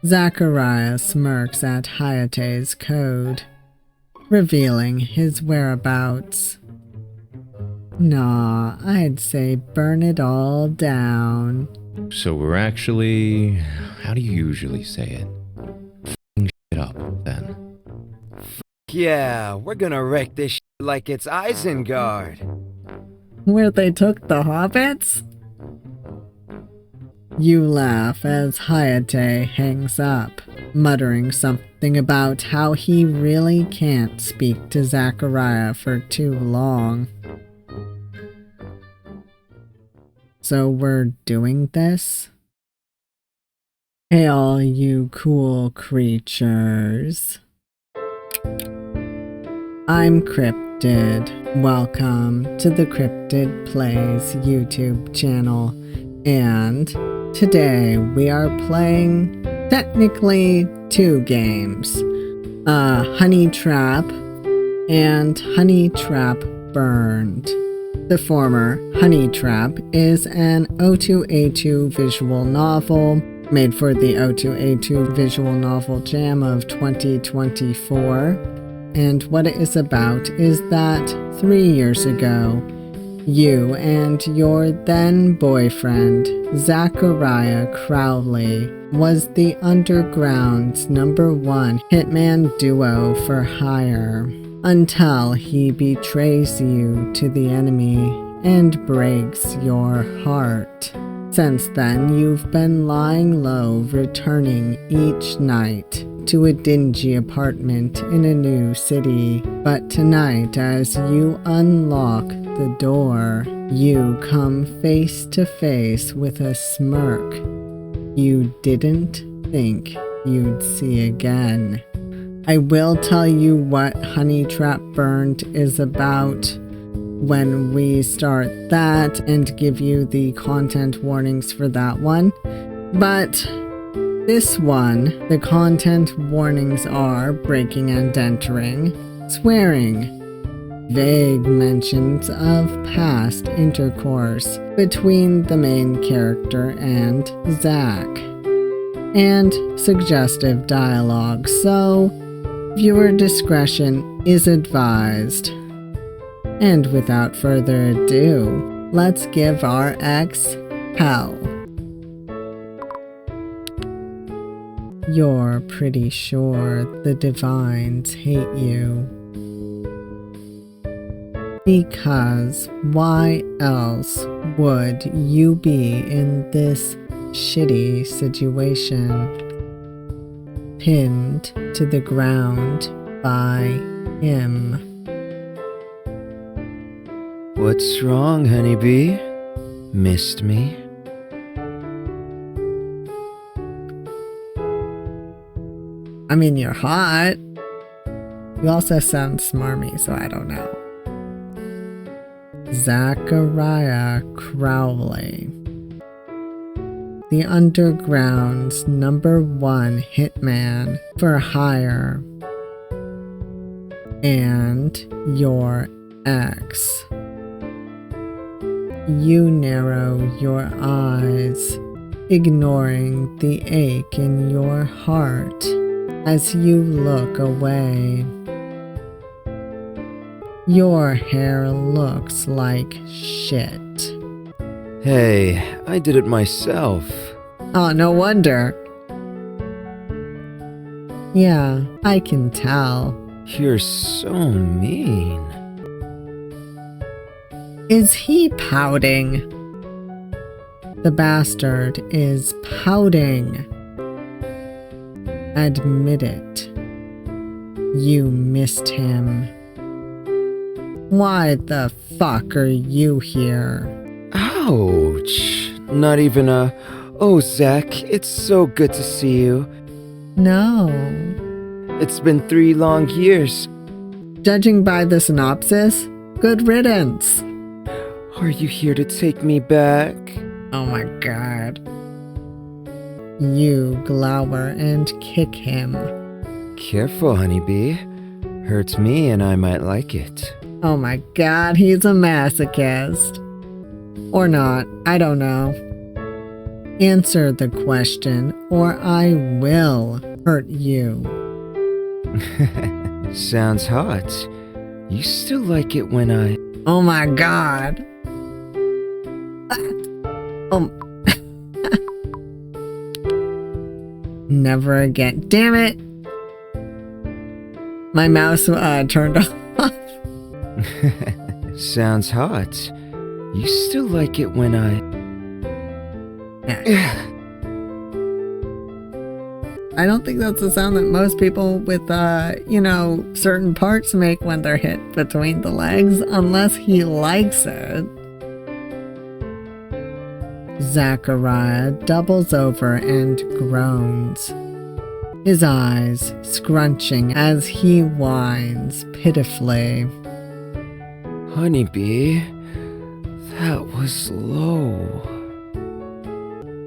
Zachariah smirks at Hayate's code, revealing his whereabouts. Nah, I'd say burn it all down. So we're actually... how do you usually say it? F***ing shit up, then. Yeah, we're gonna wreck this shit like it's Isengard. Where they took the hobbits? You laugh as Hayate hangs up, muttering something about how he really can't speak to Zachariah for too long. So we're doing this? Hey all you cool creatures. I'm Cryptid. Welcome to the Cryptid Plays YouTube channel. And today we are playing technically two games. Honey Trap and Honey Trap Burned. The former, Honey Trap, is an O2A2 visual novel made for the O2A2 Visual Novel Jam of 2024. And what it is about is that 3 years ago, you and your then boyfriend, Zachariah Crowley, was the underground's #1 hitman duo for hire, until he betrays you to the enemy and breaks your heart. Since then, you've been lying low, returning each night to a dingy apartment in a new city. But tonight, as you unlock the door, you come face to face with a smirk you didn't think you'd see again. I will tell you what Honey Trap Burned is about when we start that and give you the content warnings for that one. But this one, the content warnings are breaking and entering, swearing, vague mentions of past intercourse between the main character and Zach, and suggestive dialogue, so viewer discretion is advised. And without further ado, let's give our ex hell. You're pretty sure the Divines hate you. Because why else would you be in this shitty situation? Pinned to the ground by him. What's wrong, honeybee? Missed me? I mean, you're hot. You also sound smarmy, so I don't know. Zachariah Crowley. The underground's #1 hitman for hire. And your ex. You narrow your eyes, ignoring the ache in your heart as you look away. Your hair looks like shit. Hey, I did it myself. Oh, no wonder. Yeah, I can tell. You're so mean. Is he pouting? The bastard is pouting. Admit it. You missed him. Why the fuck are you here? Ouch. Not even a, oh Zach, it's so good to see you. No. It's been 3 long years. Judging by the synopsis, good riddance. Are you here to take me back? Oh my god. You glower and kick him. Careful, honeybee. Hurts me and I might like it. Oh my god, he's a masochist. Or not, I don't know. Answer the question, or I will hurt you. Sounds hot. You still like it when I... Oh my god. Never again. Damn it! My mouse turned off. Sounds hot. You still like it when I... I don't think that's the sound that most people with, certain parts make when they're hit between the legs, unless he likes it. Zachariah doubles over and groans, his eyes scrunching as he whines pitifully. Honeybee, that was low.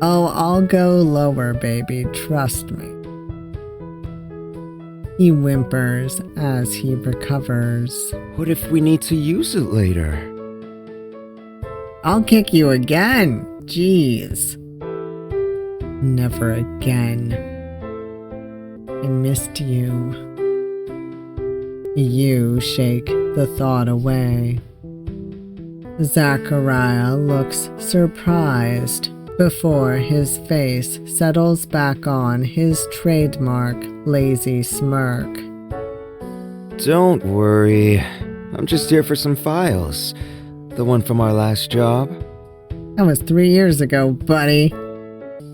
Oh, I'll go lower, baby, trust me. He whimpers as he recovers. What if we need to use it later? I'll kick you again. Jeez. Never again. I missed you. You shake the thought away. Zachariah looks surprised before his face settles back on his trademark lazy smirk. Don't worry. I'm just here for some files. The one from our last job. That was 3 years ago, buddy.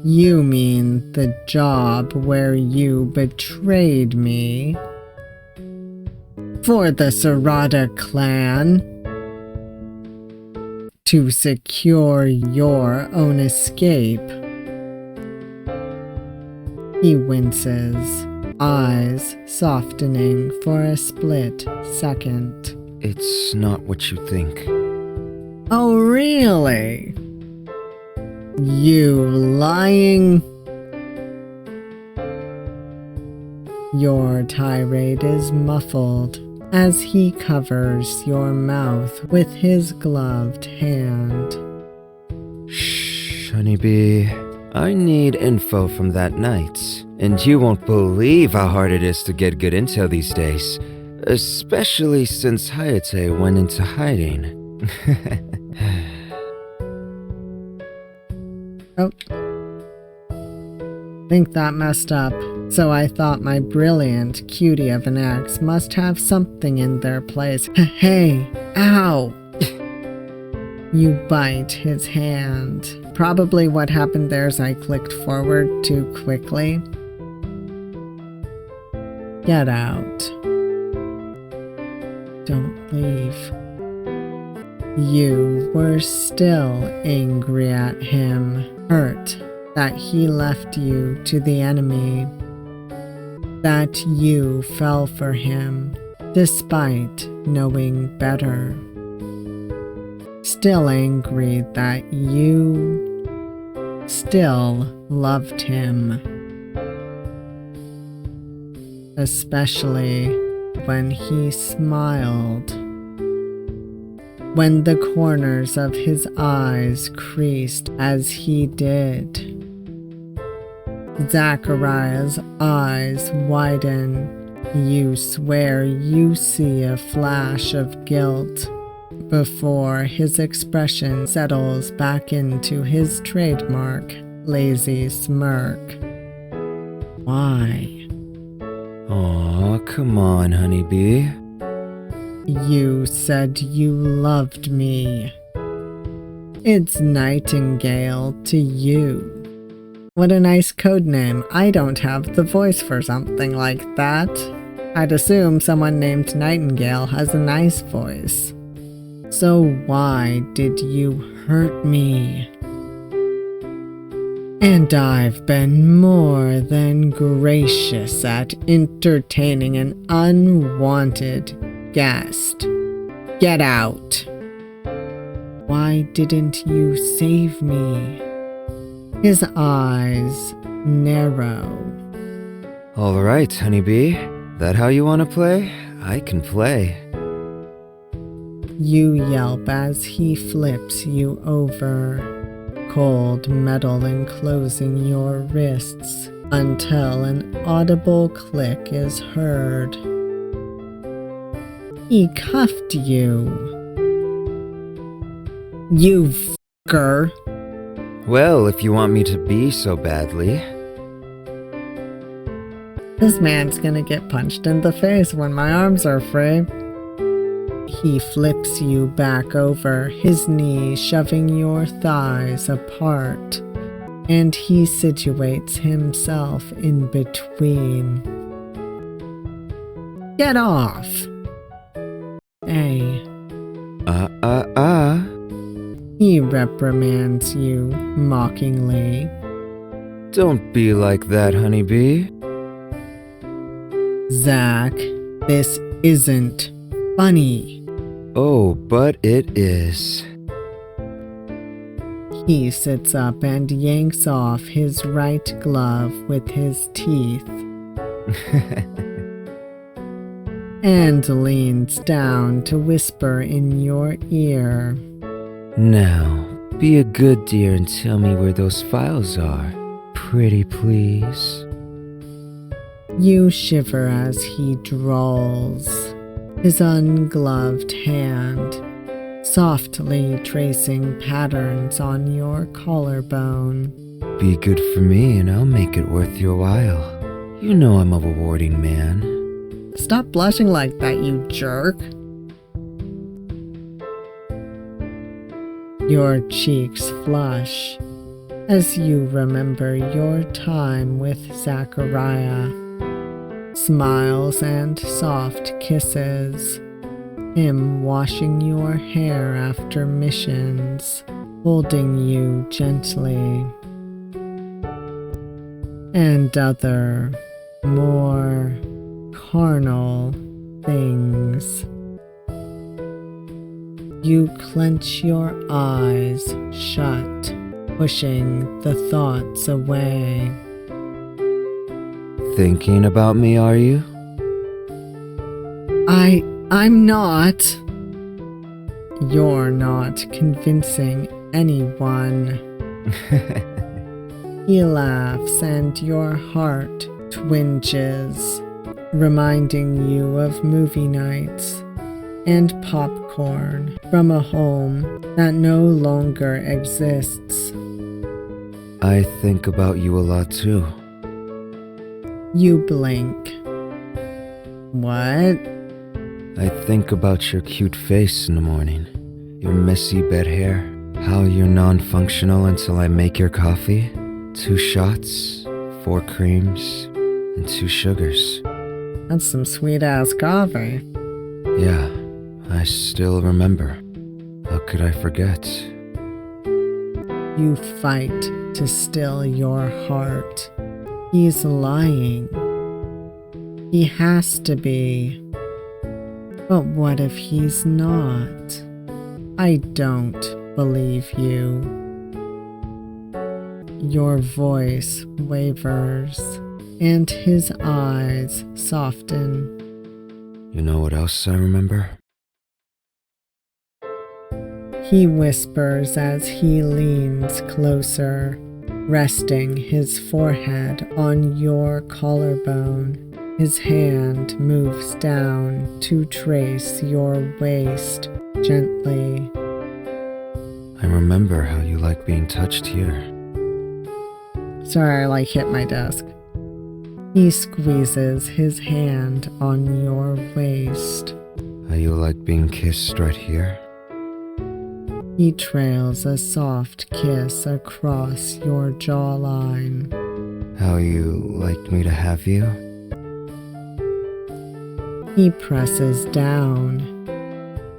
You mean the job where you betrayed me? For the Sarada clan. To secure your own escape. He winces, eyes softening for a split second. It's not what you think. Oh, really? You lying... Your tirade is muffled as he covers your mouth with his gloved hand. Shh, honeybee. I need info from that night, and you won't believe how hard it is to get good intel these days, especially since Hayate went into hiding. Oh. Think that messed up. So I thought my brilliant cutie of an ex must have something in their place. Hey, ow! You bite his hand. Probably what happened there is I clicked forward too quickly. Get out. Don't leave. You were still angry at him, hurt that he left you to the enemy, that you fell for him despite knowing better. Still angry that you still loved him, especially when he smiled. When the corners of his eyes creased as he did. Zachariah's eyes widen. You swear you see a flash of guilt before his expression settles back into his trademark lazy smirk. Why? Aw, come on, honeybee. You said you loved me. It's Nightingale to you. What a nice code name. I don't have the voice for something like that. I'd assume someone named Nightingale has a nice voice. So why did you hurt me? And I've been more than gracious at entertaining an unwanted guest. Get out. Why didn't you save me? His eyes narrow. Alright, honeybee. That how you wanna play? I can play. You yelp as he flips you over. cold metal enclosing your wrists until an audible click is heard. He cuffed you. You fucker. Well, if you want me to be so badly. This man's gonna get punched in the face when my arms are free. He flips you back over, his knees shoving your thighs apart, and he situates himself in between. Get off! Hey. He reprimands you mockingly. Don't be like that, honeybee. Zach, this isn't funny. Oh, but it is. He sits up and yanks off his right glove with his teeth. And leans down to whisper in your ear. Now, be a good dear and tell me where those files are. Pretty please. You shiver as he drawls, his ungloved hand softly tracing patterns on your collarbone. Be good for me and I'll make it worth your while. You know I'm a rewarding man. Stop blushing like that, you jerk. Your cheeks flush as you remember your time with Zachariah. Smiles and soft kisses. Him washing your hair after missions, holding you gently. And other, more carnal things. You clench your eyes shut, pushing the thoughts away. Thinking about me, are you? I'm not. You're not convincing anyone. He laughs and your heart twinges, reminding you of movie nights and popcorn from a home that no longer exists. I think about you a lot too. You blink. What? I think about your cute face in the morning, your messy bed hair, how you're non-functional until I make your coffee, 2 shots, 4 creams, and 2 sugars. That's some sweet-ass coffee. Yeah, I still remember. How could I forget? You fight to still your heart. He's lying. He has to be. But what if he's not? I don't believe you. Your voice wavers, and his eyes soften. You know what else I remember? He whispers as he leans closer, resting his forehead on your collarbone. His hand moves down to trace your waist gently. I remember how you like being touched here. Sorry, I hit my desk. He squeezes his hand on your waist. How you like being kissed right here. He trails a soft kiss across your jawline. How you like me to have you. He presses down.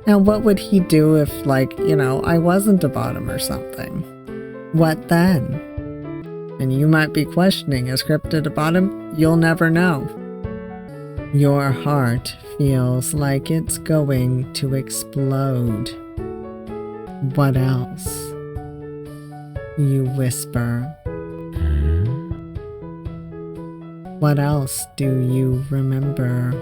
Now, what would he do if, I wasn't a bottom or something? What then? And you might be questioning, is Cryptid a bottom? You'll never know. Your heart feels like it's going to explode. What else? You whisper. What else do you remember?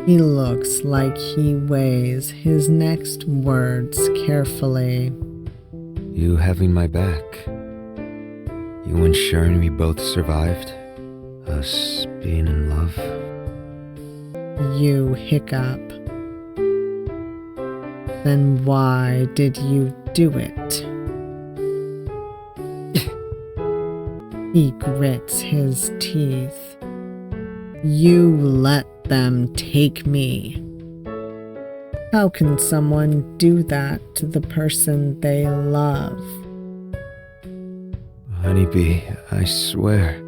He looks like he weighs his next words carefully. you having my back. You ensuring we both survived. Us being in love. You hiccup. Then why did you do it? He grits his teeth. You let them take me. How can someone do that to the person they love? Honeybee, I swear,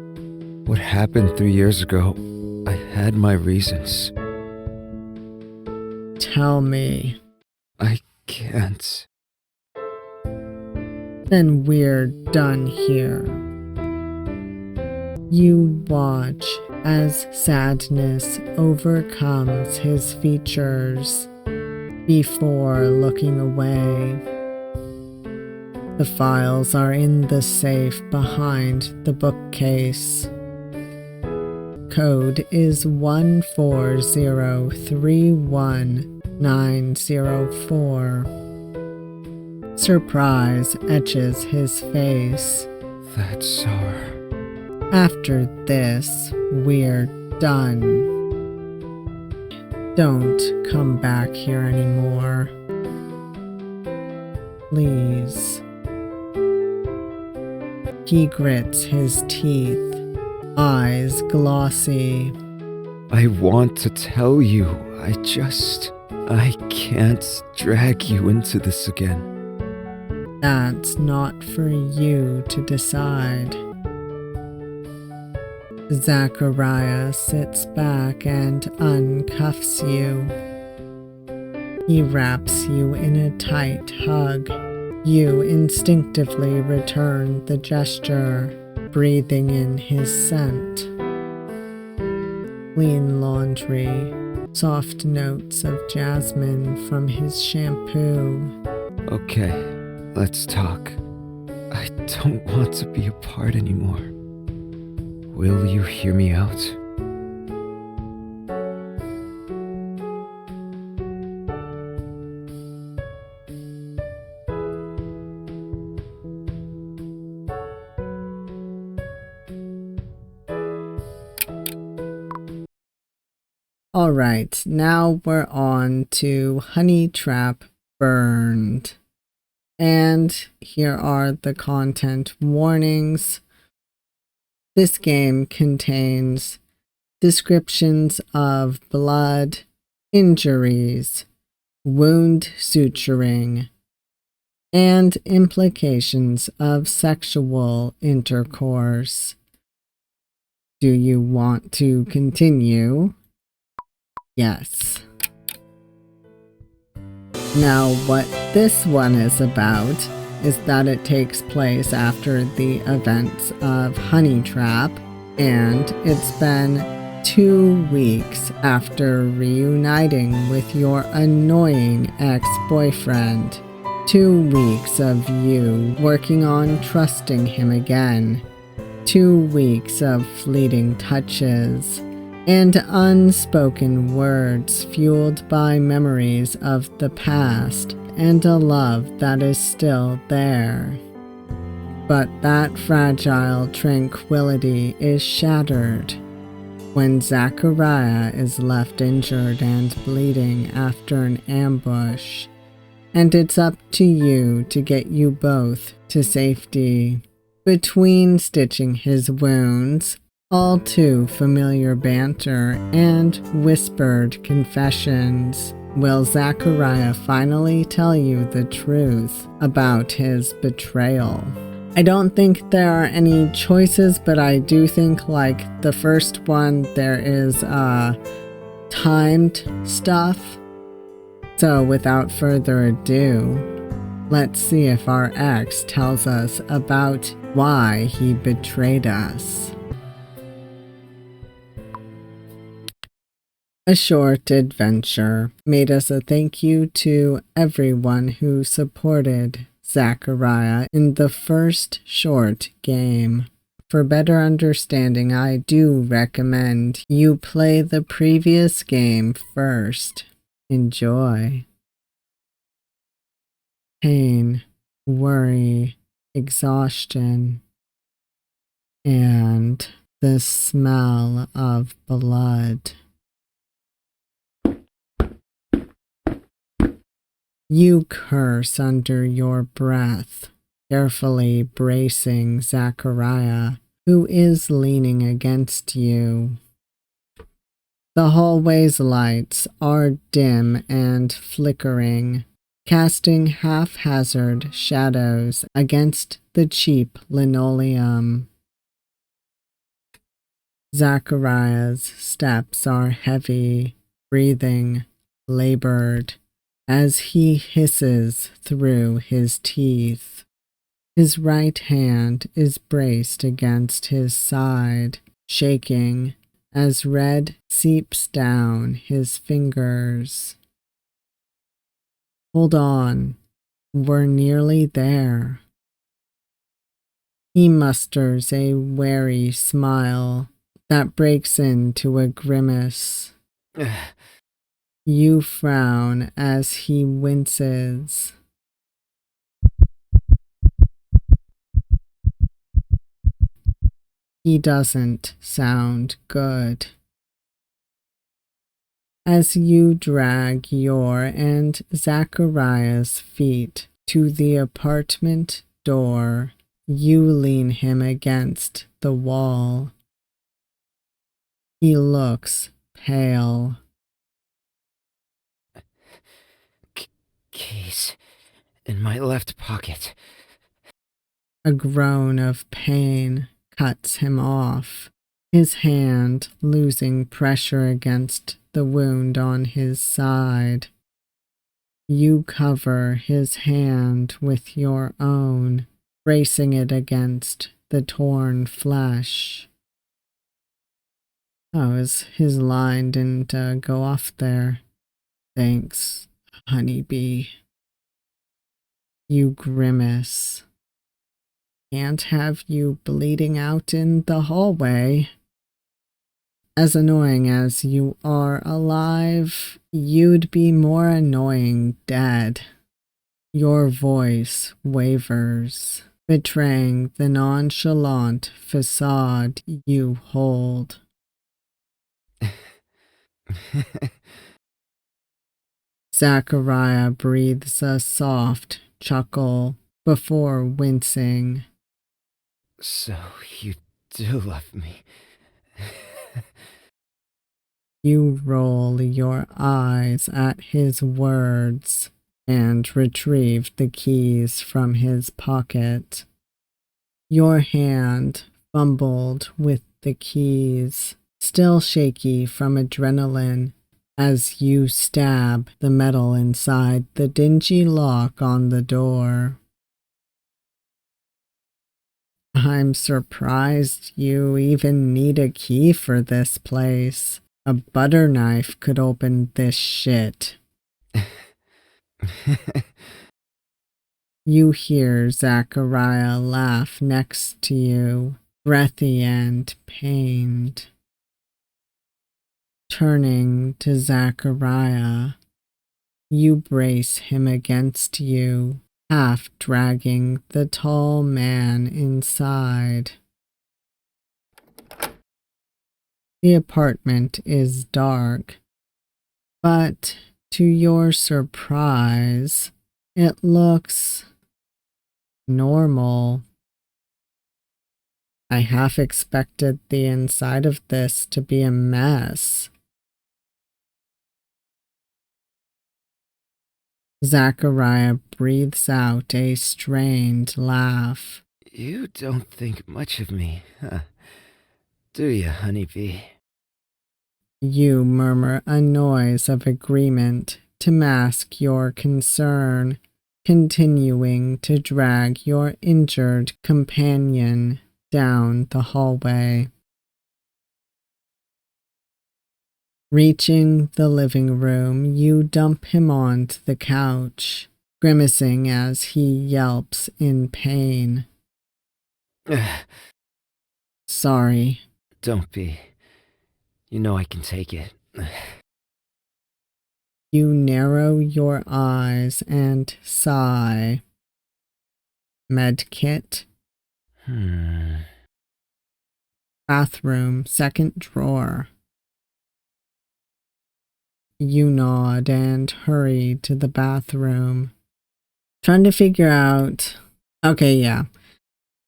what happened 3 years ago, I had my reasons. Tell me. I can't. Then we're done here. You watch as sadness overcomes his features before looking away. The files are in the safe behind the bookcase. Code is 14031-904. Surprise etches his face. That's our... After this, we're done. Don't come back here anymore. Please. He grits his teeth, eyes glossy. I want to tell you, I can't drag you into this again. That's not for you to decide. Zachariah sits back and uncuffs you. He wraps you in a tight hug. You instinctively return the gesture, breathing in his scent. Clean laundry, soft notes of jasmine from his shampoo. Okay, let's talk. I don't want to be apart anymore. Will you hear me out? Alright, now we're on to Honey Trap Burned. And here are the content warnings. This game contains descriptions of blood, injuries, wound suturing, and implications of sexual intercourse. Do you want to continue? Yes. Now, what this one is about is that it takes place after the events of Honey Trap, and it's been 2 weeks after reuniting with your annoying ex-boyfriend. 2 weeks of you working on trusting him again. 2 weeks of fleeting touches and unspoken words fueled by memories of the past and a love that is still there. But that fragile tranquility is shattered when Zachariah is left injured and bleeding after an ambush, and it's up to you to get you both to safety. Between stitching his wounds, all too familiar banter, and whispered confessions, will Zachariah finally tell you the truth about his betrayal? I don't think there are any choices, but I do think, like the first one, there is timed stuff. So without further ado, let's see if our ex tells us about why he betrayed us. A short adventure made us a thank you to everyone who supported Zachariah in the first short game. For better understanding, I do recommend you play the previous game first. Enjoy. Pain worry, exhaustion, and the smell of blood. You curse under your breath, carefully bracing Zachariah, who is leaning against you. The hallway's lights are dim and flickering, casting haphazard shadows against the cheap linoleum. Zachariah's steps are heavy, breathing, labored, as he hisses through his teeth. His right hand is braced against his side, shaking as red seeps down his fingers. Hold on, we're nearly there. He musters a wary smile that breaks into a grimace. You frown as he winces. He doesn't sound good. As you drag your and Zachariah's feet to the apartment door, you lean him against the wall. He looks pale. Keys in my left pocket. A groan of pain cuts him off, his hand losing pressure against the wound on his side. You cover his hand with your own, bracing it against the torn flesh. Oh, his line didn't go off there. Thanks, honeybee. You grimace. Can't have you bleeding out in the hallway. As annoying as you are alive, you'd be more annoying dead. Your voice wavers, betraying the nonchalant facade you hold. Zachariah breathes a soft chuckle before wincing. So you do love me. You roll your eyes at his words and retrieve the keys from his pocket. Your hand fumbled with the keys, still shaky from adrenaline, as you stab the metal inside the dingy lock on the door. I'm surprised you even need a key for this place. A butter knife could open this shit. You hear Zachariah laugh next to you, breathy and pained. Turning to Zachariah, you brace him against you, half dragging the tall man inside. The apartment is dark, but to your surprise, it looks normal. I half expected the inside of this to be a mess. Zachariah breathes out a strained laugh. You don't think much of me, huh? Do you, honeybee? You murmur a noise of agreement to mask your concern, continuing to drag your injured companion down the hallway. Reaching the living room, you dump him onto the couch, grimacing as he yelps in pain. Sorry. Don't be. You know I can take it. You narrow your eyes and sigh. Med kit. Bathroom, second drawer. You nod and hurry to the bathroom, trying to figure out... Okay, yeah.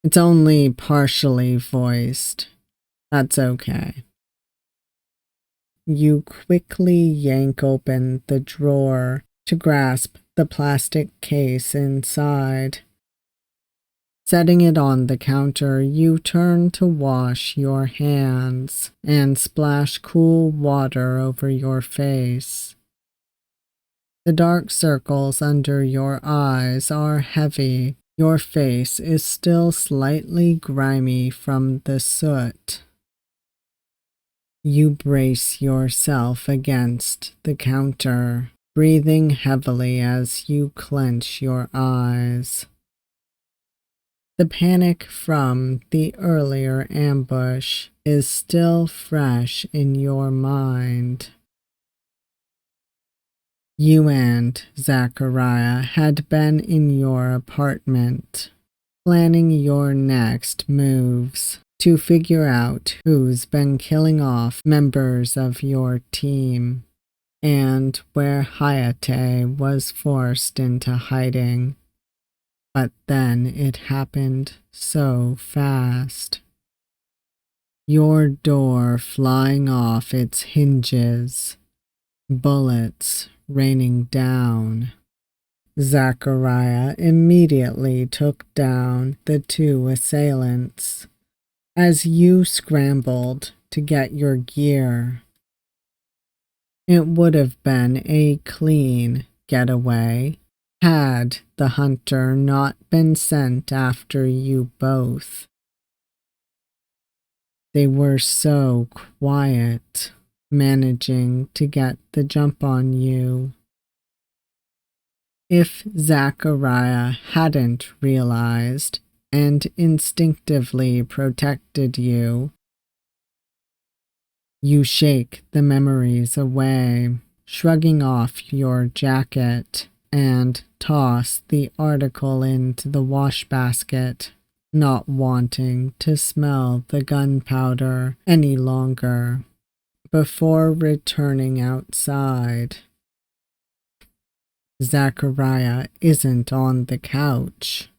It's only partially voiced. That's okay. You quickly yank open the drawer to grasp the plastic case inside. Setting it on the counter, you turn to wash your hands and splash cool water over your face. The dark circles under your eyes are heavy. Your face is still slightly grimy from the soot. You brace yourself against the counter, breathing heavily as you clench your eyes. The panic from the earlier ambush is still fresh in your mind. You and Zachariah had been in your apartment, planning your next moves to figure out who's been killing off members of your team, and where Hayate was forced into hiding. But then it happened so fast. Your door flying off its hinges, bullets raining down. Zachariah immediately took down the two assailants as you scrambled to get your gear. It would have been a clean getaway had the hunter not been sent after you both. They were so quiet, managing to get the jump on you. If Zachariah hadn't realized and instinctively protected you, you shake the memories away, shrugging off your jacket, and toss the article into the wash basket, not wanting to smell the gunpowder any longer, before returning outside. Zachariah isn't on the couch.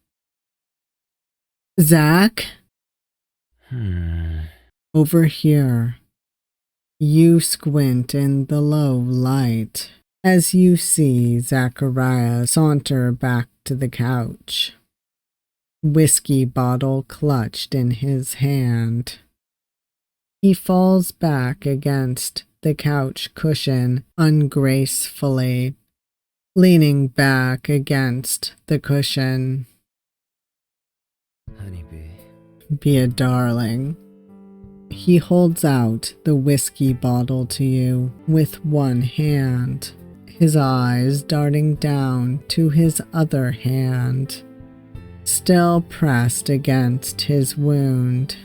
Zach? Over here. You squint in the low light as you see Zachariah saunter back to the couch, whiskey bottle clutched in his hand. He falls back against the couch cushion ungracefully, leaning back against the cushion. Honeybee. Be a darling. He holds out the whiskey bottle to you with one hand, his eyes darting down to his other hand, still pressed against his wound.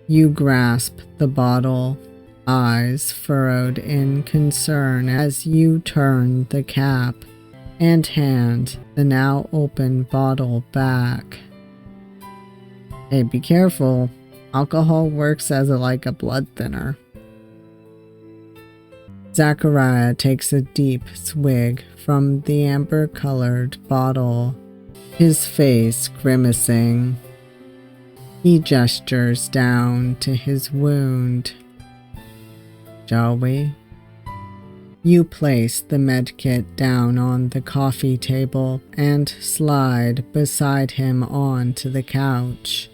You grasp the bottle, eyes furrowed in concern as you turn the cap and hand the now open bottle back. Hey, be careful. Alcohol works as a blood thinner. Zachariah takes a deep swig from the amber-colored bottle, his face grimacing. He gestures down to his wound. Shall we? You place the medkit down on the coffee table and slide beside him onto the couch.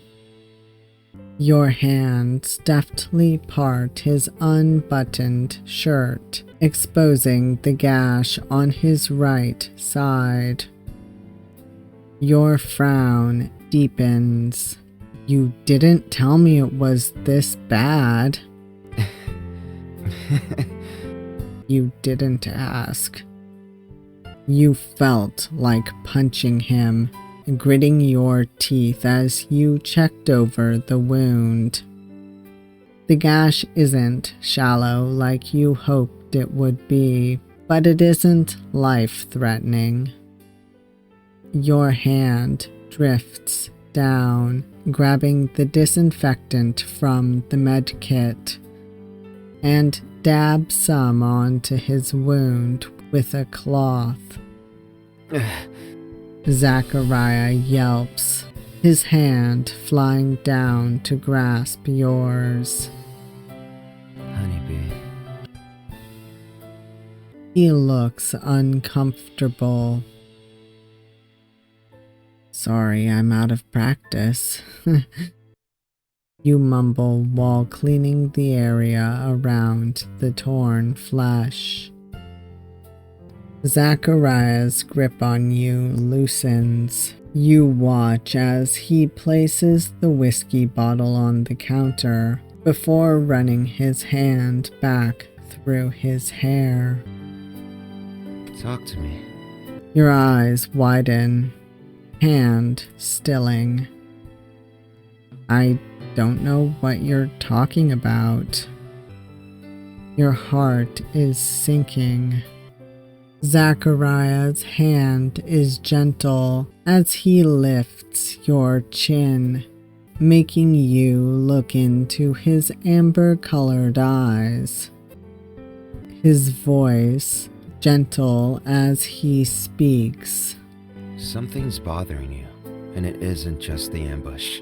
Your hands deftly part his unbuttoned shirt, exposing the gash on his right side. Your frown deepens. You didn't tell me it was this bad. You didn't ask. You felt like punching him, gritting your teeth as you checked over the wound. The gash isn't shallow like you hoped it would be, but it isn't life-threatening. Your hand drifts down, grabbing the disinfectant from the med kit, and dabs some onto his wound with a cloth. Zachariah yelps, his hand flying down to grasp yours. Honeybee. He looks uncomfortable. Sorry, I'm out of practice. You mumble while cleaning the area around the torn flesh. Zachariah's grip on you loosens. You watch as he places the whiskey bottle on the counter before running his hand back through his hair. Talk to me. Your eyes widen, hand stilling. I don't know what you're talking about. Your heart is sinking. Zachariah's hand is gentle as he lifts your chin, making you look into his amber-colored eyes. His voice gentle as he speaks. Something's bothering you, and it isn't just the ambush.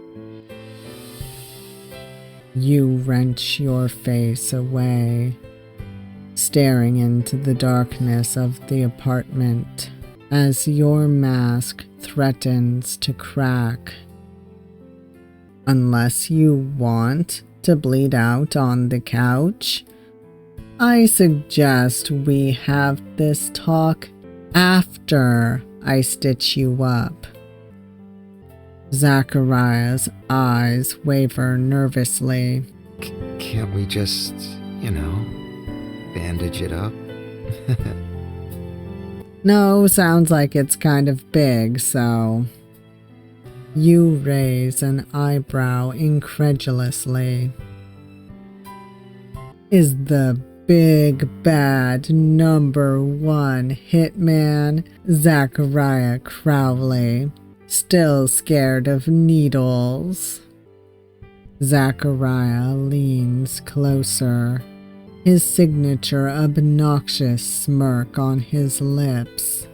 You wrench your face away, staring into the darkness of the apartment as your mask threatens to crack. Unless you want to bleed out on the couch, I suggest we have this talk after I stitch you up. Zachariah's eyes waver nervously. Can't we just, bandage it up? No, sounds like it's kind of big, so... You raise an eyebrow incredulously. Is the big bad number one hitman Zachariah Crowley still scared of needles? Zachariah leans closer, his signature obnoxious smirk on his lips.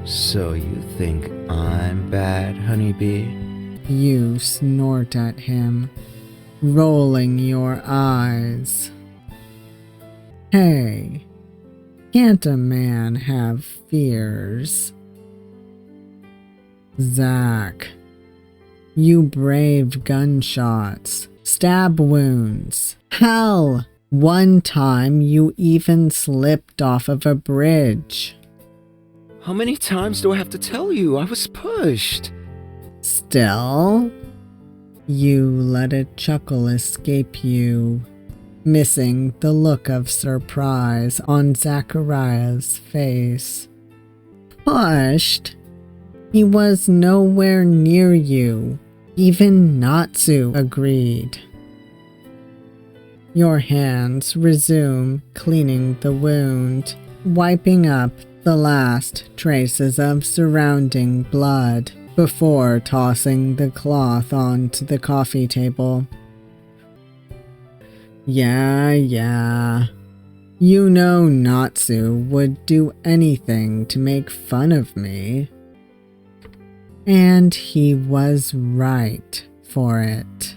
So you think I'm bad, honeybee? You snort at him, rolling your eyes. Hey, can't a man have fears? Zach, you braved gunshots, stab wounds. Hell, one time you even slipped off of a bridge. How many times do I have to tell you? I was pushed. Still, you let a chuckle escape you, missing the look of surprise on Zachariah's face. Pushed? He was nowhere near you. Even Natsu agreed. Your hands resume cleaning the wound, wiping up the last traces of surrounding blood before tossing the cloth onto the coffee table. Yeah. You know Natsu would do anything to make fun of me. And he was right for it.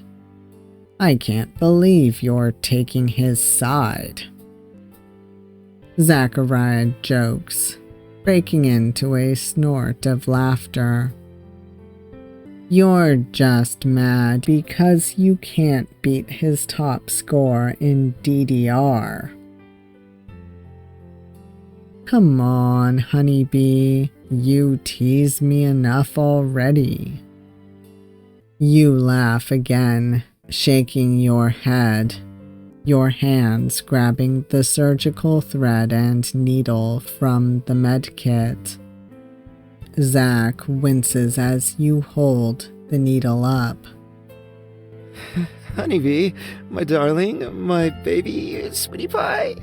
I can't believe you're taking his side. Zachariah jokes, breaking into a snort of laughter. You're just mad because you can't beat his top score in DDR. Come on, honeybee, you tease me enough already. You laugh again, shaking your head, your hands grabbing the surgical thread and needle from the med kit. Zach winces as you hold the needle up. Honeybee, my darling, my baby, sweetie pie.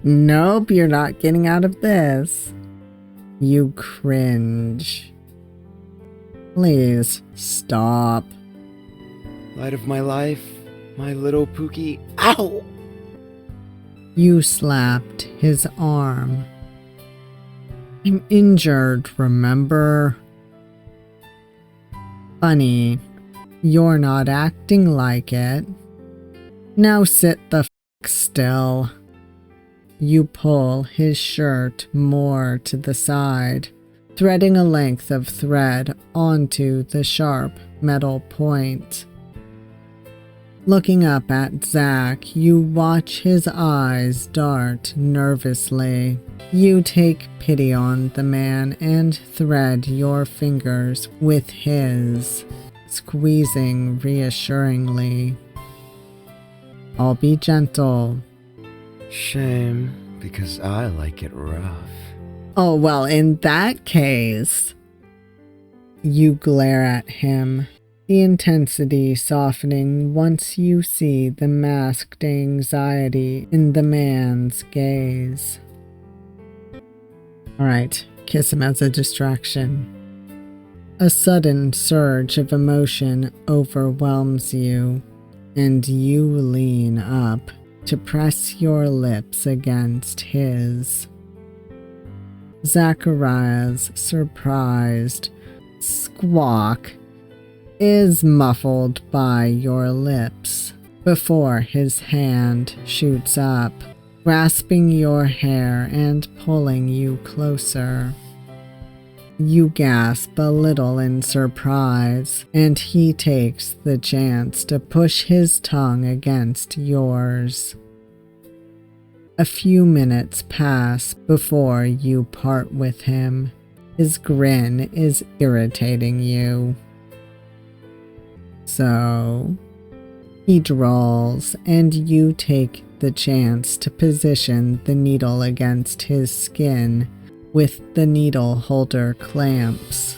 Nope, you're not getting out of this. You cringe. Please stop. Light of my life, my little Pookie. Ow! You slapped his arm. I'm injured, remember? Funny, you're not acting like it. Now sit the f still. You pull his shirt more to the side, threading a length of thread onto the sharp metal point. Looking up at Zach, you watch his eyes dart nervously. You take pity on the man and thread your fingers with his, squeezing reassuringly. I'll be gentle. Shame, because I like it rough. Oh, well, in that case, you glare at him, the intensity softening once you see the masked anxiety in the man's gaze. Alright, kiss him as a distraction. A sudden surge of emotion overwhelms you, and you lean up to press your lips against his. Zachariah's surprised squawk is muffled by your lips before his hand shoots up, grasping your hair and pulling you closer. You gasp a little in surprise, and he takes the chance to push his tongue against yours. A few minutes pass before you part with him. His grin is irritating you. So, he drawls, and you take the chance to position the needle against his skin with the needle holder clamps.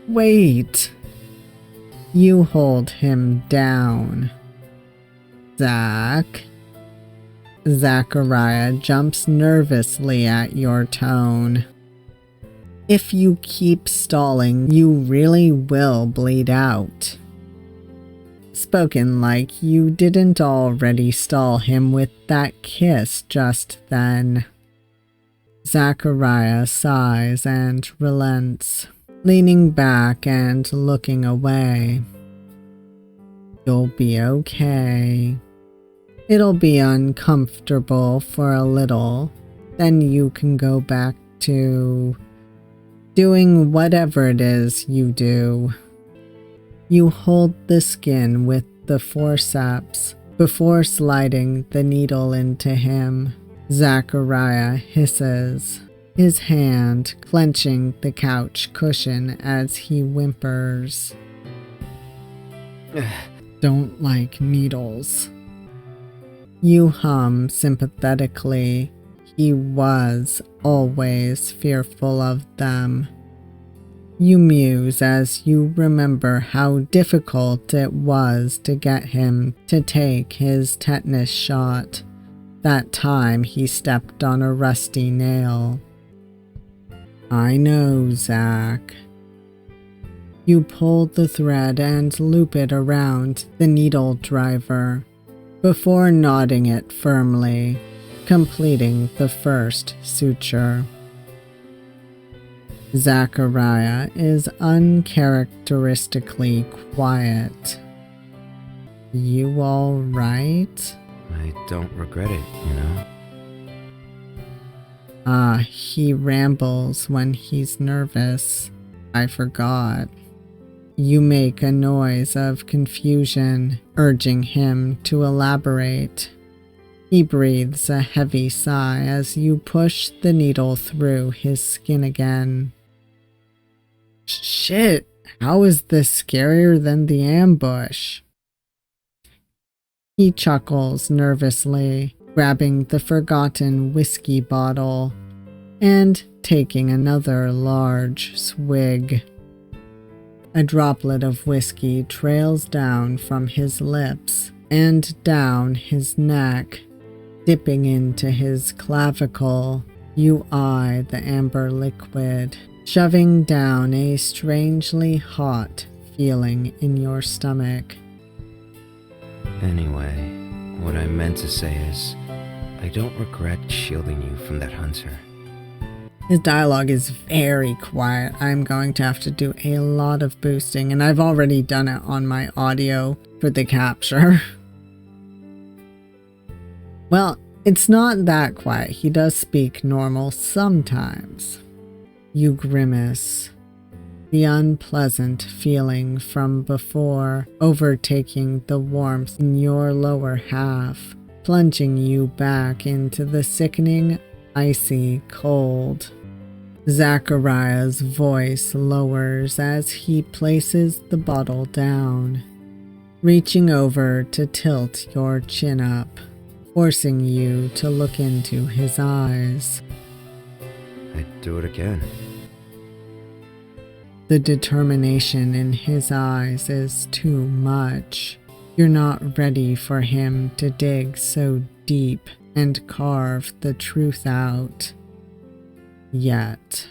Wait! You hold him down. Zach? Zachariah jumps nervously at your tone. If you keep stalling, you really will bleed out. Spoken like you didn't already stall him with that kiss just then. Zachariah sighs and relents, leaning back and looking away. You'll be okay. It'll be uncomfortable for a little, then you can go back to doing whatever it is you do. You hold the skin with the forceps before sliding the needle into him. Zachariah hisses, his hand clenching the couch cushion as he whimpers. Don't like needles. You hum sympathetically. He was always fearful of them. You muse as you remember how difficult it was to get him to take his tetanus shot, that time he stepped on a rusty nail. I know, Zach. You pull the thread and loop it around the needle driver before knotting it firmly, completing the first suture. Zachariah is uncharacteristically quiet. You all right? I don't regret it, you know? He rambles when he's nervous. I forgot. You make a noise of confusion, urging him to elaborate. He breathes a heavy sigh as you push the needle through his skin again. Shit, how is this scarier than the ambush? He chuckles nervously, grabbing the forgotten whiskey bottle and taking another large swig. A droplet of whiskey trails down from his lips and down his neck, dipping into his clavicle. You eye the amber liquid. shoving down a strangely hot feeling in your stomach. Anyway, what I meant to say is, I don't regret shielding you from that hunter. His dialogue is very quiet. I'm going to have to do a lot of boosting, and I've already done it on my audio for the capture. Well, it's not that quiet. He does speak normal sometimes. You grimace. The unpleasant feeling from before overtaking the warmth in your lower half, plunging you back into the sickening, icy cold. Zachariah's voice lowers as he places the bottle down, reaching over to tilt your chin up, forcing you to look into his eyes. I'd do it again. The determination in his eyes is too much. You're not ready for him to dig so deep and carve the truth out. Yet.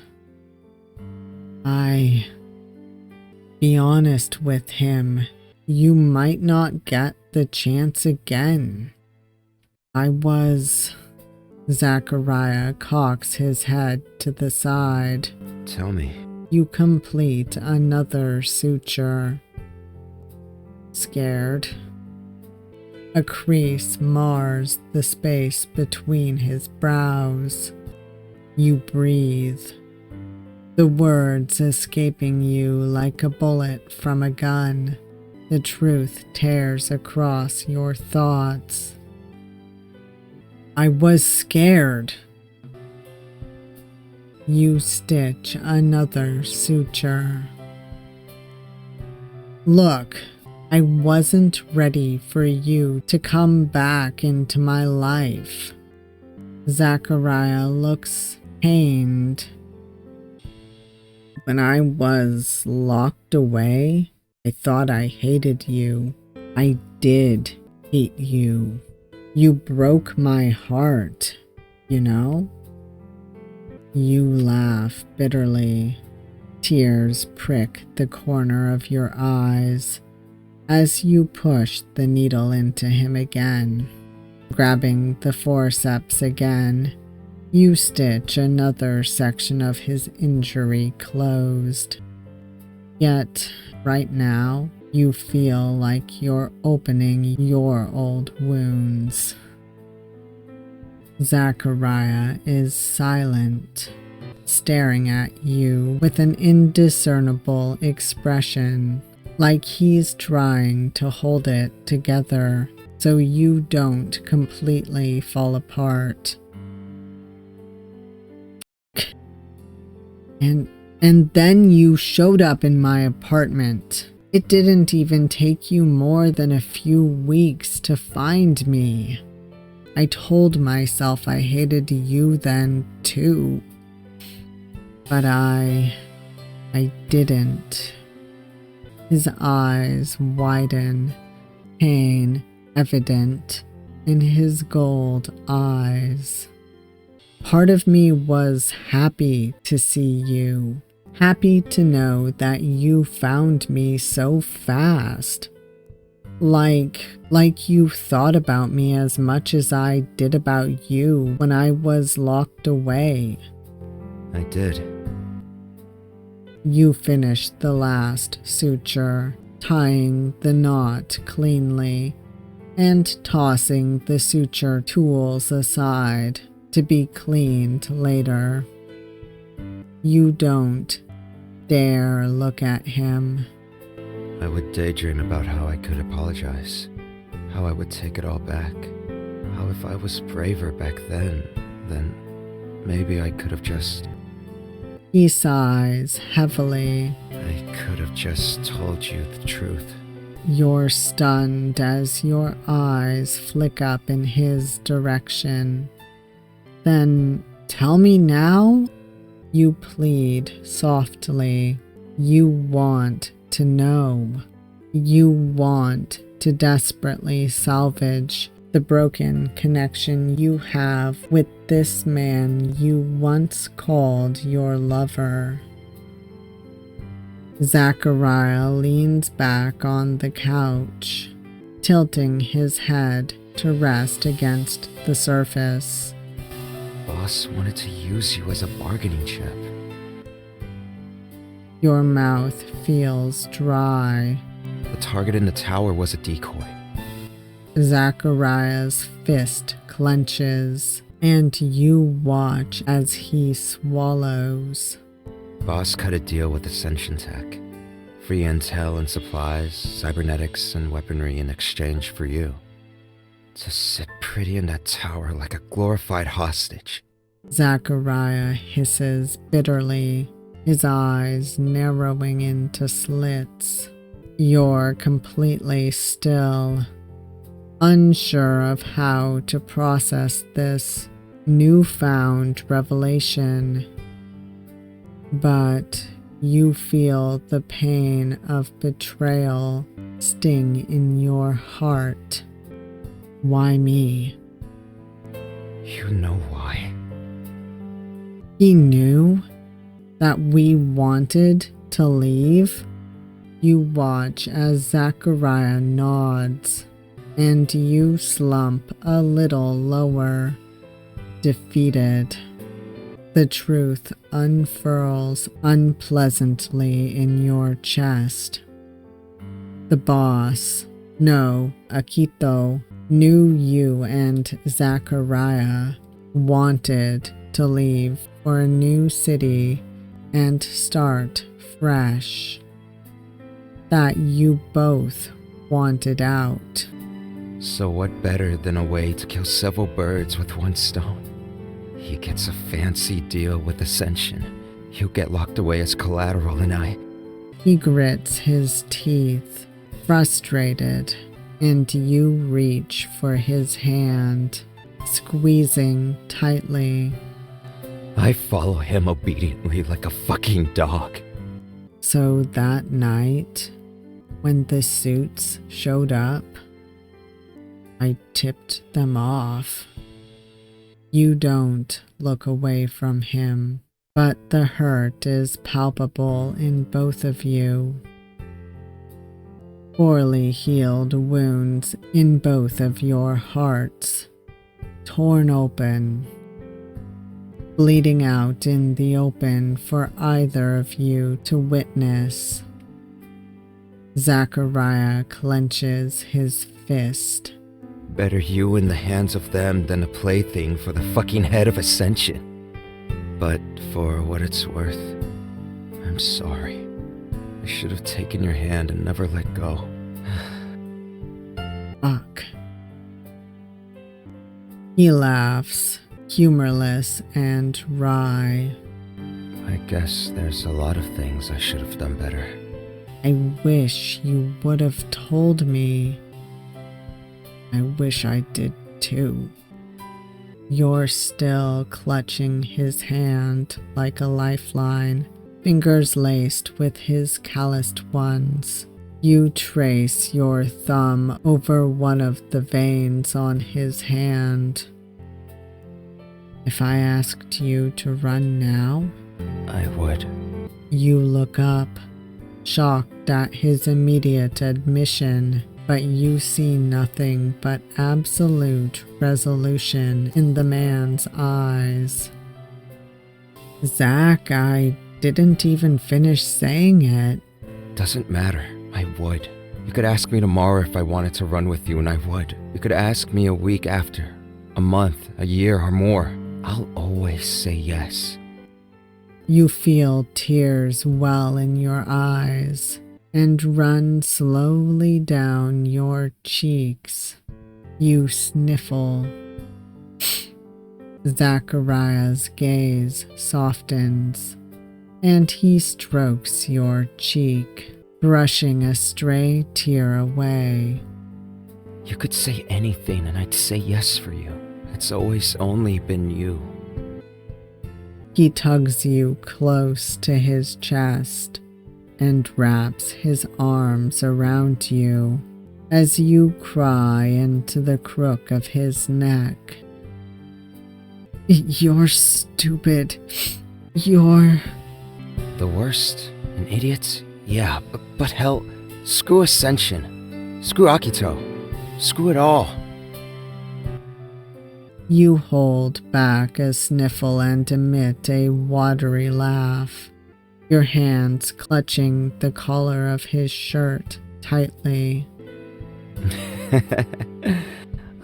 Be honest with him. You might not get the chance again. Zachariah cocks his head to the side. Tell me. You complete another suture. Scared. A crease mars the space between his brows. You breathe. The words escaping you like a bullet from a gun. The truth tears across your thoughts. I was scared. You stitch another suture. Look, I wasn't ready for you to come back into my life. Zachariah looks pained. When I was locked away, I thought I hated you. I did hate you. You broke my heart, you know? You laugh bitterly. Tears prick the corner of your eyes as you push the needle into him again. Grabbing the forceps again, you stitch another section of his injury closed. Yet, right now, you feel like you're opening your old wounds. Zachariah is silent, staring at you with an indiscernible expression, like he's trying to hold it together so you don't completely fall apart. And then you showed up in my apartment. It didn't even take you more than a few weeks to find me. I told myself I hated you then too. But I didn't. His eyes widen, pain evident in his gold eyes. Part of me was happy to see you, happy to know that you found me so fast. Like you thought about me as much as I did about you when I was locked away. I did. You finished the last suture, tying the knot cleanly, and tossing the suture tools aside to be cleaned later. You don't dare look at him. I would daydream about how I could apologize, how I would take it all back, how if I was braver back then maybe I could have just... He sighs heavily. I could have just told you the truth. You're stunned as your eyes flick up in his direction. Then tell me now? You plead softly. You want to know. You want to desperately salvage the broken connection you have with this man you once called your lover. Zachariah leans back on the couch, tilting his head to rest against the surface. Boss wanted to use you as a bargaining chip. Your mouth feels dry. The target in the tower was a decoy. Zachariah's fist clenches, and you watch as he swallows. Boss cut a deal with Ascension Tech. Free intel and supplies, cybernetics and weaponry in exchange for you. To sit pretty in that tower like a glorified hostage. Zachariah hisses bitterly, his eyes narrowing into slits. You're completely still, unsure of how to process this newfound revelation. But you feel the pain of betrayal sting in your heart. Why me? You know why. He knew that we wanted to leave. You watch as Zachariah nods, and you slump a little lower, defeated. The truth unfurls unpleasantly in your chest. The boss, no, Akito, knew you and Zachariah wanted to leave for a new city and start fresh. That you both wanted out. So what better than a way to kill several birds with one stone? He gets a fancy deal with Ascension. You get locked away as collateral and I... He grits his teeth, frustrated, and you reach for his hand, squeezing tightly. I follow him obediently like a fucking dog. So that night, when the suits showed up, I tipped them off. You don't look away from him, but the hurt is palpable in both of you. Poorly healed wounds in both of your hearts, torn open, bleeding out in the open for either of you to witness. Zachariah clenches his fist. Better you in the hands of them than a plaything for the fucking head of Ascension. But for what it's worth, I'm sorry. I should have taken your hand and never let go. Fuck. He laughs, humorless and wry. I guess there's a lot of things I should have done better. I wish you would have told me. I wish I did too. You're still clutching his hand like a lifeline, fingers laced with his calloused ones. You trace your thumb over one of the veins on his hand. If I asked you to run now, I would. You look up, shocked at his immediate admission. But you see nothing but absolute resolution in the man's eyes. Zach, I didn't even finish saying it. Doesn't matter. I would. You could ask me tomorrow if I wanted to run with you, and I would. You could ask me a week after, a month, a year, or more. I'll always say yes. You feel tears well in your eyes and run slowly down your cheeks. You sniffle. Zachariah's gaze softens, and he strokes your cheek, brushing a stray tear away. You could say anything and I'd say yes for you. It's always only been you. He tugs you close to his chest and wraps his arms around you as you cry into the crook of his neck. You're stupid. You're... The worst? An idiot? Yeah, but hell, screw Ascension. Screw Akito. Screw it all. You hold back a sniffle and emit a watery laugh, your hands clutching the collar of his shirt tightly.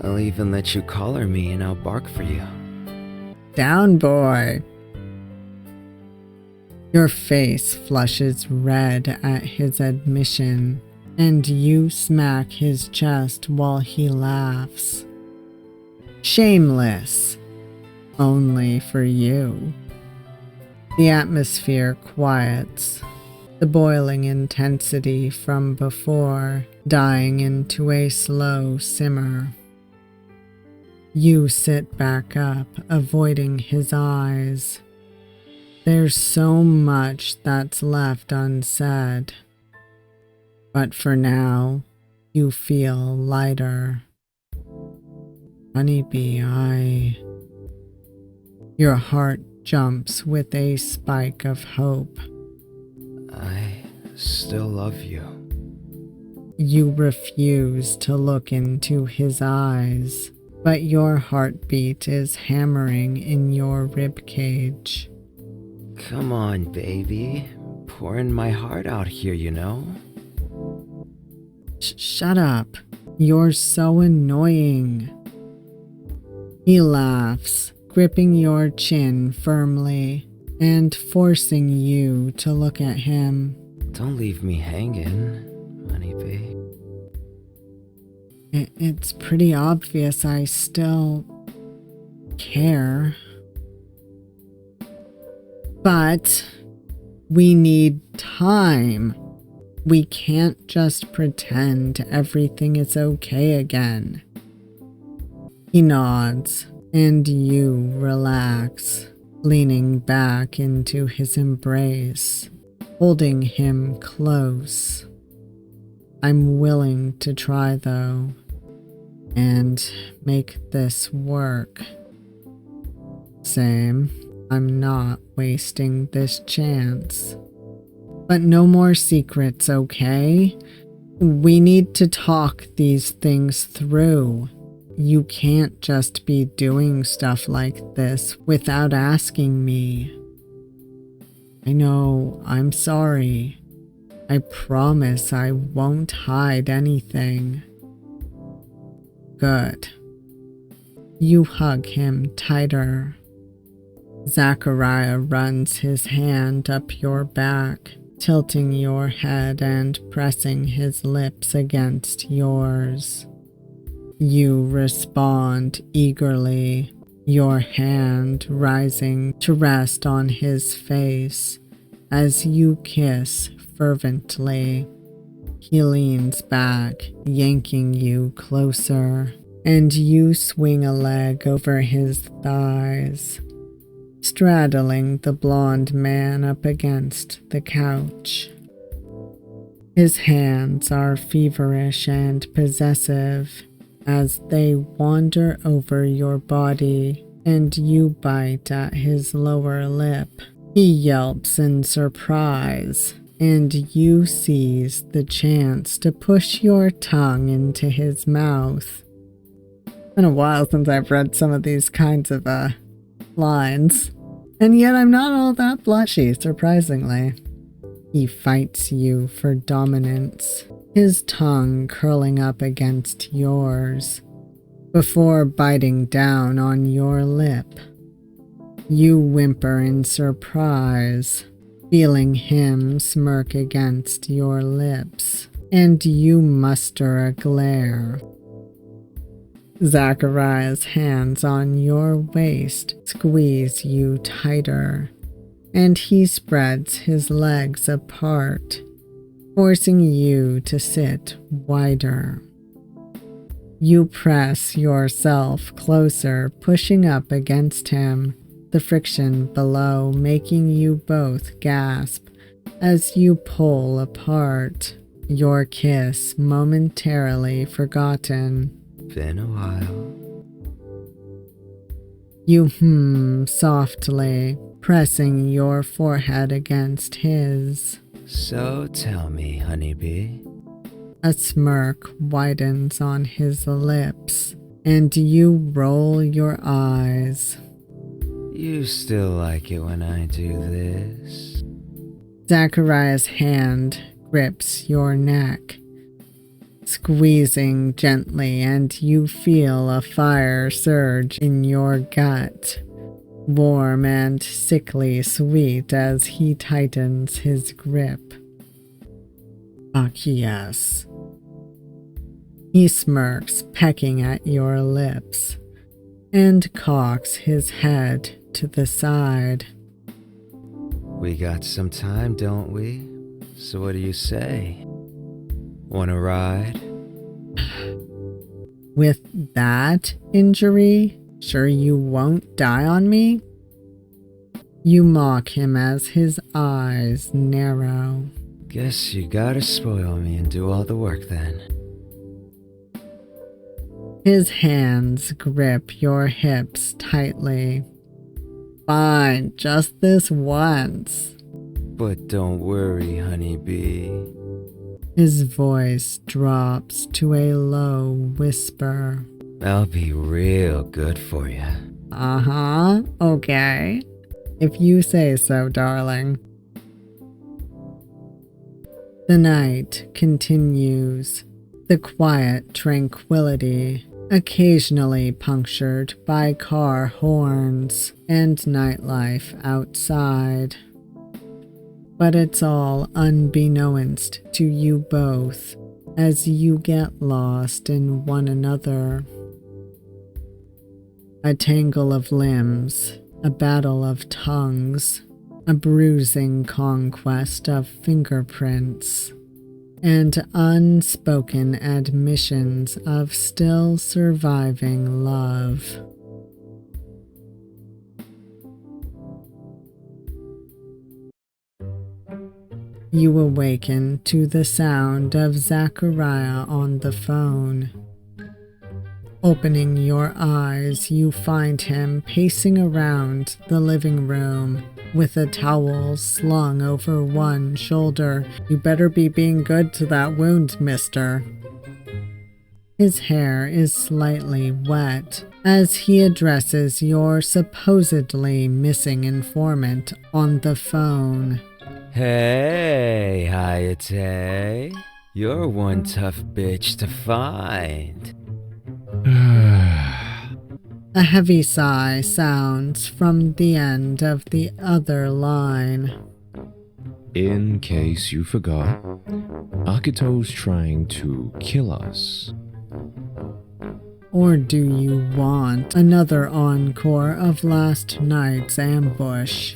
I'll even let you collar me and I'll bark for you. Down, boy! Your face flushes red at his admission, and you smack his chest while he laughs. Shameless. Only for you. The atmosphere quiets, the boiling intensity from before dying into a slow simmer. You sit back up, avoiding his eyes. There's so much that's left unsaid. But for now, you feel lighter. Honeybee, Your heart jumps with a spike of hope. I still love you. You refuse to look into his eyes, but your heartbeat is hammering in your ribcage. Come on, baby. Pouring my heart out here, you know? Shut up. You're so annoying. He laughs, gripping your chin firmly and forcing you to look at him. Don't leave me hanging, honeybee. It's pretty obvious I still care. But we need time. We can't just pretend everything is okay again. He nods, and you relax, leaning back into his embrace, holding him close. I'm willing to try, though, and make this work. Same. I'm not wasting this chance. But no more secrets, okay? We need to talk these things through. You can't just be doing stuff like this without asking me. I know, I'm sorry. I promise I won't hide anything. Good. You hug him tighter. Zachariah runs his hand up your back, tilting your head and pressing his lips against yours. You respond eagerly, your hand rising to rest on his face as you kiss fervently. He leans back, yanking you closer, and you swing a leg over his thighs, straddling the blonde man up against the couch. His hands are feverish and possessive as they wander over your body, and you bite at his lower lip. He yelps in surprise, and you seize the chance to push your tongue into his mouth. It's been a while since I've read some of these kinds of lines, and yet I'm not all that blushy, surprisingly. He fights you for dominance, his tongue curling up against yours, before biting down on your lip. You whimper in surprise, feeling him smirk against your lips, and you muster a glare. Zachariah's hands on your waist squeeze you tighter, and he spreads his legs apart, forcing you to sit wider. You press yourself closer, pushing up against him, the friction below making you both gasp as you pull apart, your kiss momentarily forgotten. Been a while. You hum softly, pressing your forehead against his. So tell me, honeybee. A smirk widens on his lips, and you roll your eyes. You still like it when I do this? Zachariah's hand grips your neck, squeezing gently, and you feel a fire surge in your gut, warm and sickly sweet as he tightens his grip. Fuck yes. He smirks, pecking at your lips, and cocks his head to the side. We got some time, don't we? So what do you say? Wanna ride? With that injury, sure you won't die on me? You mock him as his eyes narrow. Guess you gotta spoil me and do all the work then. His hands grip your hips tightly. Fine, just this once. But don't worry, honeybee. His voice drops to a low whisper. I'll be real good for you. Uh-huh, okay. If you say so, darling. The night continues. The quiet tranquility, occasionally punctured by car horns and nightlife outside. But it's all unbeknownst to you both as you get lost in one another. A tangle of limbs, a battle of tongues, a bruising conquest of fingerprints, and unspoken admissions of still surviving love. You awaken to the sound of Zachariah on the phone. Opening your eyes, you find him pacing around the living room with a towel slung over one shoulder. You better be being good to that wound, mister. His hair is slightly wet as he addresses your supposedly missing informant on the phone. Hey, Hayate. You're one tough bitch to find. A heavy sigh sounds from the end of the other line. In case you forgot, Akito's trying to kill us. Or do you want another encore of last night's ambush?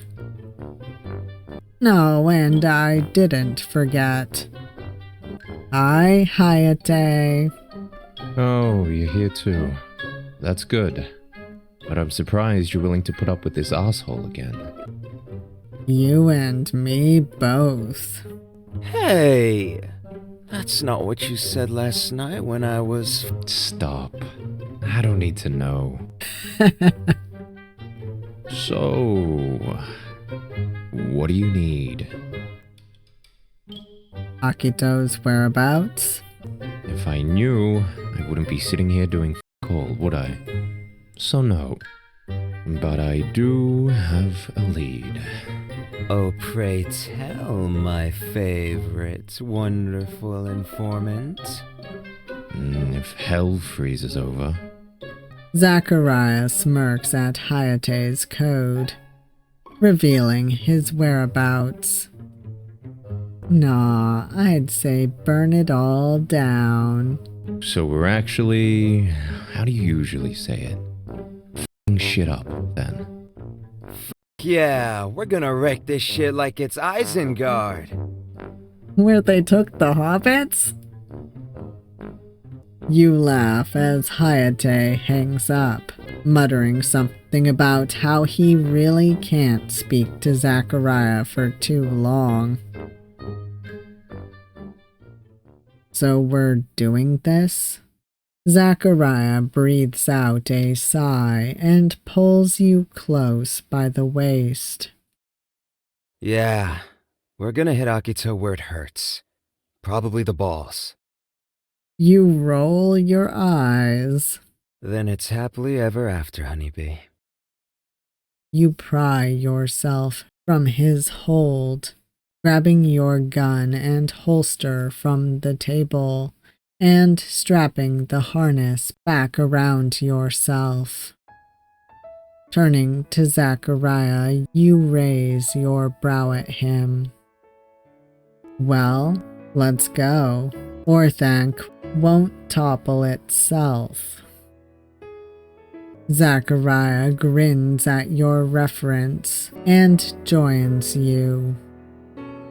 No, and I didn't forget. Hi, Hayate. Oh, you're here too. That's good. But I'm surprised you're willing to put up with this asshole again. You and me both. Hey! That's not what you said last night when I was... Stop. I don't need to know. So, what do you need? Akito's whereabouts? If I knew, I wouldn't be sitting here doing all, would I? So no. But I do have a lead. Oh, pray tell, my favorite wonderful informant. If hell freezes over. Zachariah smirks at Hayate's code, revealing his whereabouts. Nah, I'd say burn it all down. So we're actually... how do you usually say it? F***ing shit up, then. Yeah, we're gonna wreck this shit like it's Isengard. Where they took the hobbits? You laugh as Hayate hangs up, muttering something about how he really can't speak to Zachariah for too long. So we're doing this? Zachariah breathes out a sigh and pulls you close by the waist. Yeah, We're gonna hit Akito where it hurts. Probably the balls. You roll your eyes. Then it's happily ever after, honeybee. You pry yourself from his hold, grabbing your gun and holster from the table, and strapping the harness back around yourself. Turning to Zachariah, you raise your brow at him. Well, let's go. Orthanc won't topple itself. Zachariah grins at your reference and joins you,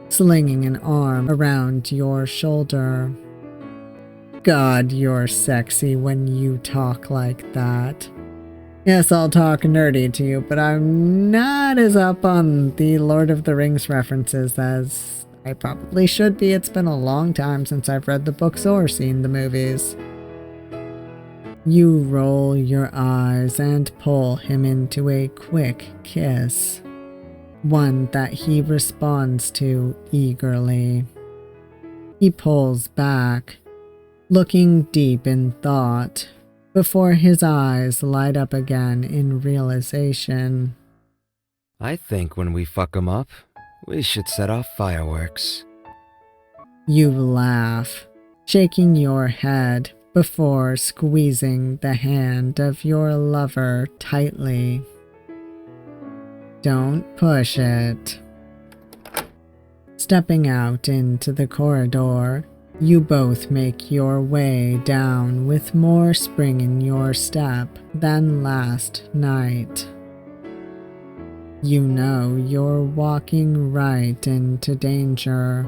slinging an arm around your shoulder. God, you're sexy when you talk like that. Yes, I'll talk nerdy to you, but I'm not as up on the Lord of the Rings references as I probably should be. It's been a long time since I've read the books or seen the movies. You roll your eyes and pull him into a quick kiss, one that he responds to eagerly. He pulls back, looking deep in thought, before his eyes light up again in realization. I think when we fuck 'em up, we should set off fireworks. You laugh, shaking your head before squeezing the hand of your lover tightly. Don't push it. Stepping out into the corridor, you both make your way down with more spring in your step than last night. You know you're walking right into danger.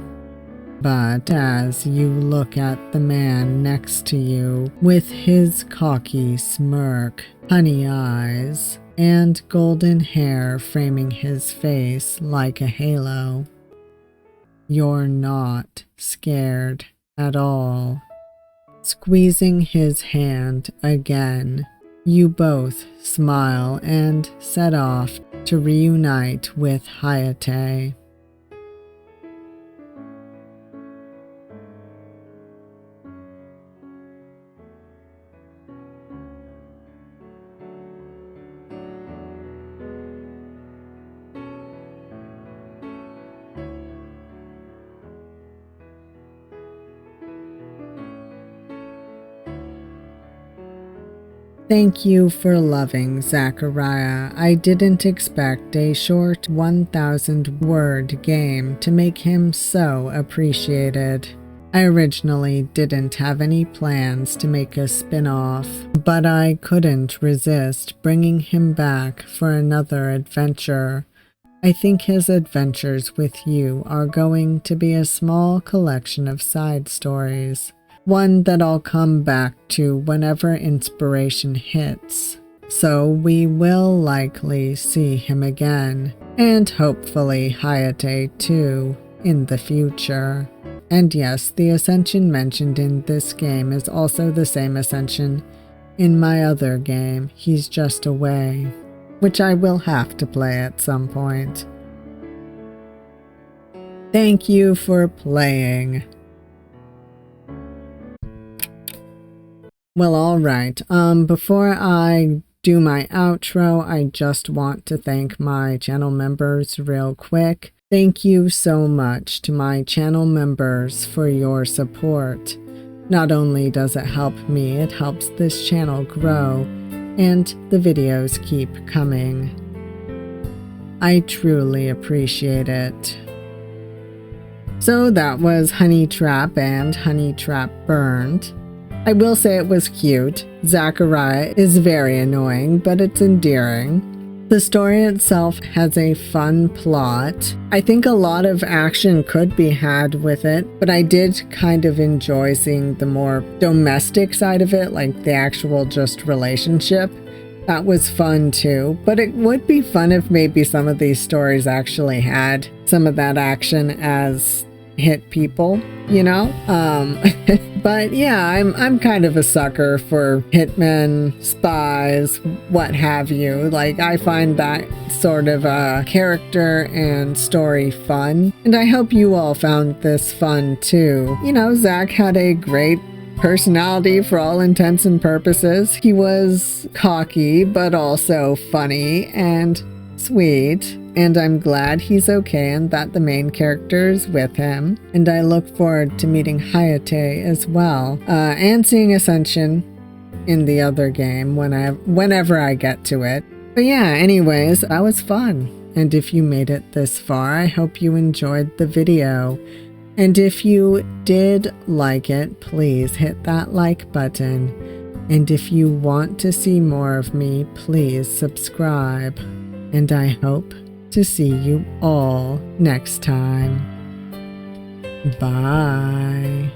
But as you look at the man next to you with his cocky smirk, honey eyes, and golden hair framing his face like a halo, you're not scared at all. Squeezing his hand again, you both smile and set off to reunite with Hayate. Thank you for loving Zachariah. I didn't expect a short 1,000-word game to make him so appreciated. I originally didn't have any plans to make a spin-off, but I couldn't resist bringing him back for another adventure. I think his adventures with you are going to be a small collection of side stories. One that I'll come back to whenever inspiration hits. So we will likely see him again, and hopefully Hayate too, in the future. And yes, the Ascension mentioned in this game is also the same Ascension in my other game, He's Just Away, which I will have to play at some point. Thank you for playing. Well, alright, before I do my outro, I just want to thank my channel members real quick. Thank you so much to my channel members for your support. Not only does it help me, it helps this channel grow, and the videos keep coming. I truly appreciate it. So that was Honey Trap and Honey Trap Burned. I will say it was cute. Zachariah is very annoying, but it's endearing. The story itself has a fun plot. I think a lot of action could be had with it, but I did kind of enjoy seeing the more domestic side of it, like the actual just relationship. That was fun too, but it would be fun if maybe some of these stories actually had some of that action as hit people, you know? But yeah, I'm kind of a sucker for hitmen, spies, what have you. Like, I find that sort of character and story fun. And I hope you all found this fun too. You know, Zach had a great personality for all intents and purposes. He was cocky, but also funny and sweet. And I'm glad he's okay and that the main character's with him. And I look forward to meeting Hayate as well. And seeing Ascension in the other game whenever I get to it. But yeah, anyways, that was fun. And if you made it this far, I hope you enjoyed the video. And if you did like it, please hit that like button. And if you want to see more of me, please subscribe. And I hope to see you all next time. Bye.